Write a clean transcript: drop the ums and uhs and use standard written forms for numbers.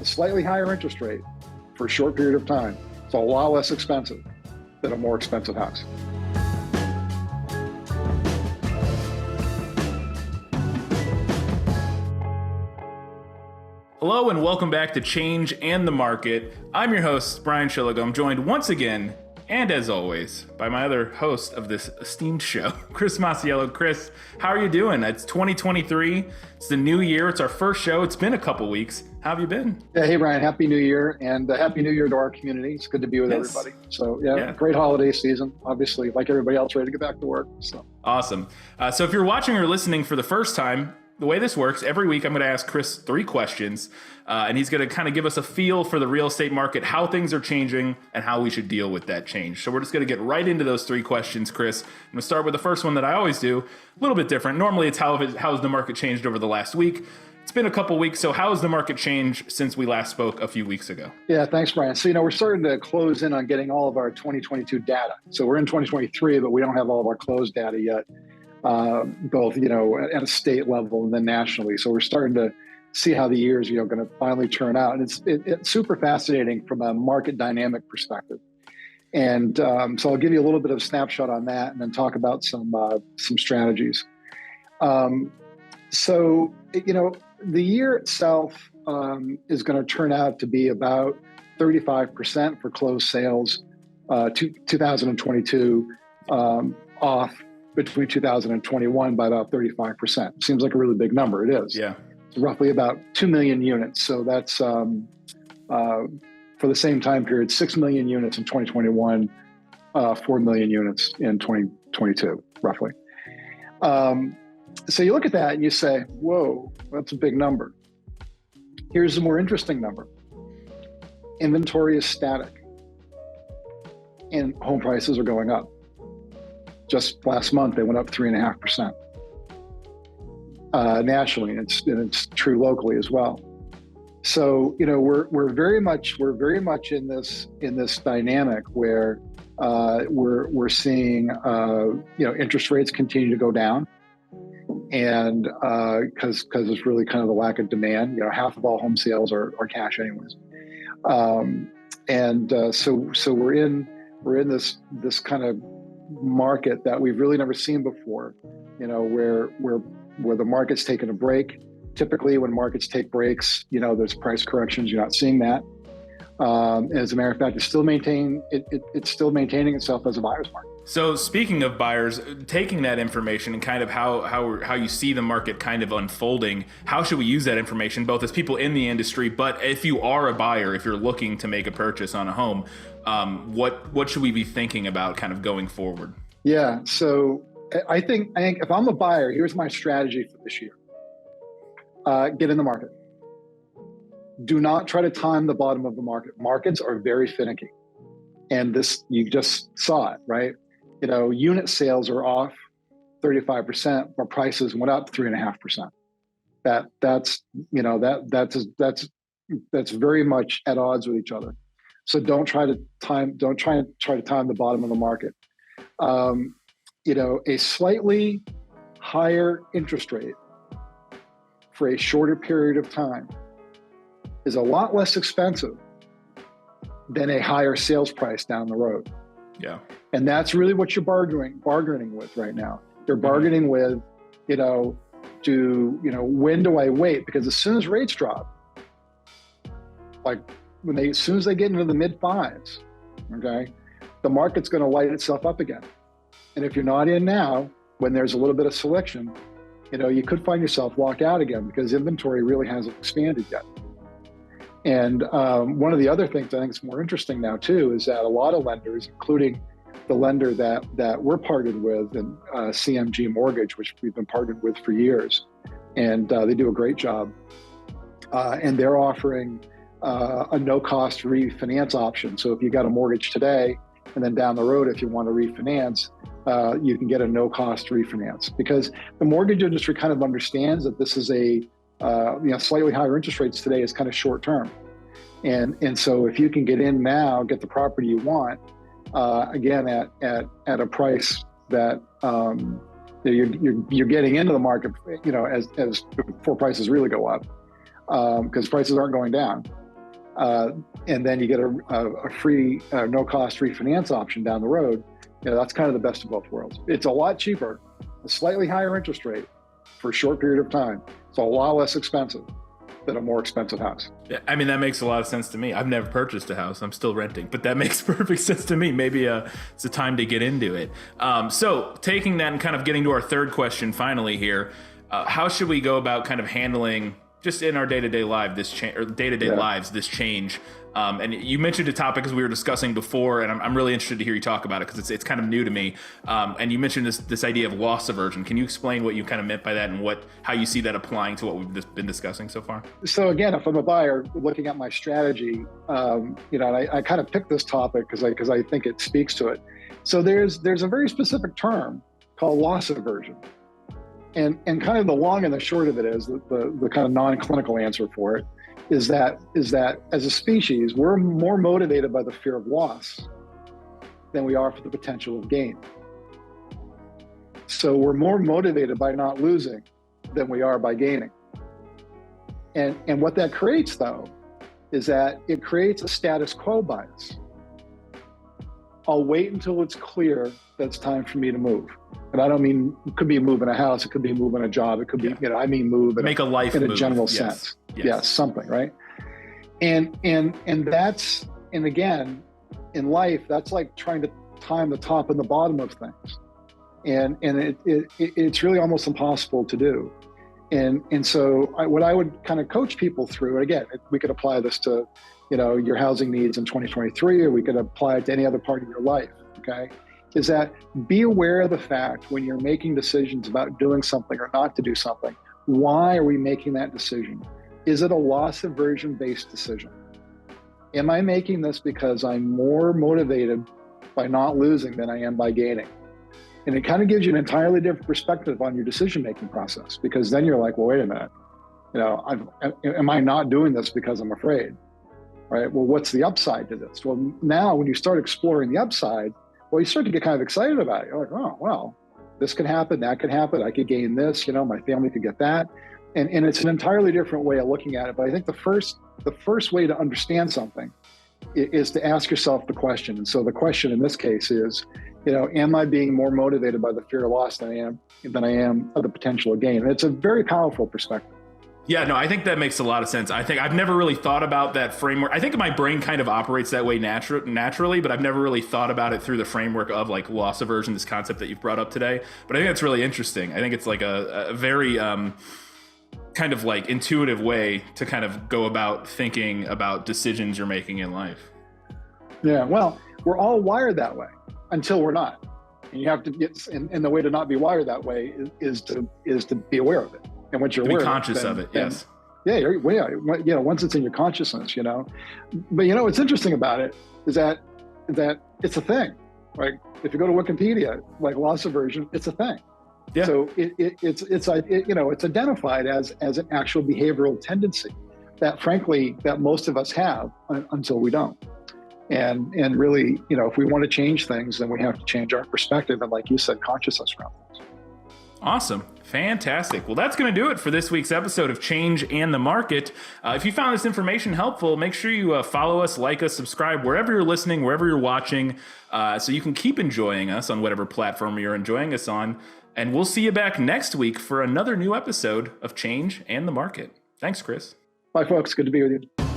A slightly higher interest rate for a short period of time. It's a lot less expensive than a more expensive house. Hello and welcome back to Change and the Market. I'm your host, Brian Schilligo. I'm joined once again, and as always, by my other host of this esteemed show, Chris Masiello. Chris, how are you doing? It's 2023. It's the new year. It's our first show. It's been a couple weeks. How have you been? Yeah, hey, Brian. Happy New Year, and Happy New Year to our community. It's good to be with everybody. So, yeah, great holiday season. Obviously, like everybody else, ready to get back to work. So awesome. So if you're watching or listening for the first time, the way this works, every week I'm going to ask Chris 3 questions, and he's going to kind of give us a feel for the real estate market, how things are changing, and how we should deal with that change. So we're just going to get right into those 3 questions, Chris. I'm going to start with the first one that I always do, a little bit different. Normally it's how has the market changed over the last week? It's been a couple weeks, so how has the market changed since we last spoke a few weeks ago? Yeah, thanks, Brian. So, we're starting to close in on getting all of our 2022 data. So we're in 2023, but we don't have all of our closed data yet. Both, at a state level and then nationally. So we're starting to see how the year is, going to finally turn out. And it's super fascinating from a market dynamic perspective. And so I'll give you a little bit of a snapshot on that and then talk about some strategies. So, the year itself is going to turn out to be about 35% for closed sales, 2022, off between 2021 by about 35%. Seems like a really big number. It is. Yeah. It's roughly about 2 million units. So that's for the same time period, 6 million units in 2021, 4 million units in 2022, roughly. So you look at that and you say, whoa, that's a big number. Here's a more interesting number. Inventory is static and home prices are going up. Just last month, they went up 3.5% nationally, and it's true locally as well. So we're very much in this dynamic where we're seeing interest rates continue to go down, and because it's really kind of the lack of demand. Half of all home sales are cash anyways, so we're in this kind of market that we've really never seen before, where the market's taken a break. Typically when markets take breaks, there's price corrections. You're not seeing that. As a matter of fact, it's still maintaining itself as a buyer's market. So speaking of buyers, taking that information and kind of how you see the market kind of unfolding, how should we use that information, both as people in the industry, but if you are a buyer, if you're looking to make a purchase on a home, what should we be thinking about kind of going forward? Yeah, so I think if I'm a buyer, here's my strategy for this year. Get in the market. Do not try to time the bottom of the market. Markets are very finicky. And this, you just saw it, right? Unit sales are off 35%, but prices went up 3.5%. That's very much at odds with each other. So don't try to time the bottom of the market. A slightly higher interest rate for a shorter period of time is a lot less expensive than a higher sales price down the road. Yeah. And that's really what you're bargaining with right now. You're bargaining with, when do I wait? Because as soon as rates drop, as soon as they get into the mid-5s, okay, the market's going to light itself up again. And if you're not in now, when there's a little bit of selection, you could find yourself locked out again because inventory really hasn't expanded yet. And one of the other things I think is more interesting now too is that a lot of lenders, including the lender that we're partnered with, and CMG Mortgage, which we've been partnered with for years, and they do a great job. And they're offering a no-cost refinance option. So if you got a mortgage today, and then down the road, if you want to refinance, you can get a no-cost refinance, because the mortgage industry kind of understands that this is a slightly higher interest rates today is kind of short term, and so if you can get in now, get the property you want, again at a price that you're getting into the market, as before prices really go up, because prices aren't going down. and then you get a free, no cost refinance option down the road, that's kind of the best of both worlds. It's a lot cheaper, a slightly higher interest rate for a short period of time. It's a lot less expensive than a more expensive house. Yeah, I mean, that makes a lot of sense to me. I've never purchased a house. I'm still renting, but that makes perfect sense to me. Maybe it's a time to get into it. So taking that and kind of getting to our third question finally here, how should we go about kind of handling just in our day-to-day life, this lives, this change? And you mentioned a topic as we were discussing before, and I'm really interested to hear you talk about it because it's kind of new to me. And you mentioned this idea of loss aversion. Can you explain what you kind of meant by that and how you see that applying to what we've been discussing so far? So again, if I'm a buyer looking at my strategy, I kind of picked this topic because I think it speaks to it. So there's a very specific term called loss aversion. And kind of the long and the short of it is the kind of non-clinical answer for it is that as a species, we're more motivated by the fear of loss than we are for the potential of gain. So we're more motivated by not losing than we are by gaining. And what that creates, though, is that it creates a status quo bias. I'll wait until it's clear that it's time for me to move. And I don't mean, it could be a move in a house, it could be a move in a job, it could be, I mean move in a life in move. A general sense. Yes, something, right? And again, in life, that's like trying to time the top and the bottom of things. And it's really almost impossible to do. And so what I would kind of coach people through, and again, we could apply this to, your housing needs in 2023, or we could apply it to any other part of your life, okay? Is that be aware of the fact when you're making decisions about doing something or not to do something, why are we making that decision? Is it a loss aversion based decision? Am I making this because I'm more motivated by not losing than I am by gaining? And it kind of gives you an entirely different perspective on your decision-making process, because then you're like, well, wait a minute, am I not doing this because I'm afraid, right? Well, what's the upside to this? Well, now when you start exploring the upside, well, you start to get kind of excited about it. You're like, oh, well, this could happen, that could happen. I could gain this, my family could get that. And it's an entirely different way of looking at it. But I think the first way to understand something is to ask yourself the question. And so the question in this case is, am I being more motivated by the fear of loss than I am of the potential of gain? And it's a very powerful perspective. Yeah, no, I think that makes a lot of sense. I think I've never really thought about that framework. I think my brain kind of operates that way naturally, but I've never really thought about it through the framework of like loss aversion, this concept that you've brought up today. But I think that's really interesting. I think it's like a very kind of like intuitive way to kind of go about thinking about decisions you're making in life. Yeah, well, we're all wired that way until we're not. And you have to get, and the way to not be wired that way is to be aware of it. And once you're aware, be conscious of it, yes. Yeah, once it's in your consciousness, But what's interesting about it is that it's a thing, right? If you go to Wikipedia, like loss aversion, it's a thing. Yeah. So it's identified as an actual behavioral tendency that, frankly, that most of us have until we don't. And really, if we want to change things, then we have to change our perspective and, like you said, consciousness around things. Awesome. Fantastic. Well, that's going to do it for this week's episode of Change and the Market. If you found this information helpful, make sure you follow us, like us, subscribe wherever you're listening, wherever you're watching, so you can keep enjoying us on whatever platform you're enjoying us on. And we'll see you back next week for another new episode of Change and the Market. Thanks, Chris. Bye, folks. Good to be with you.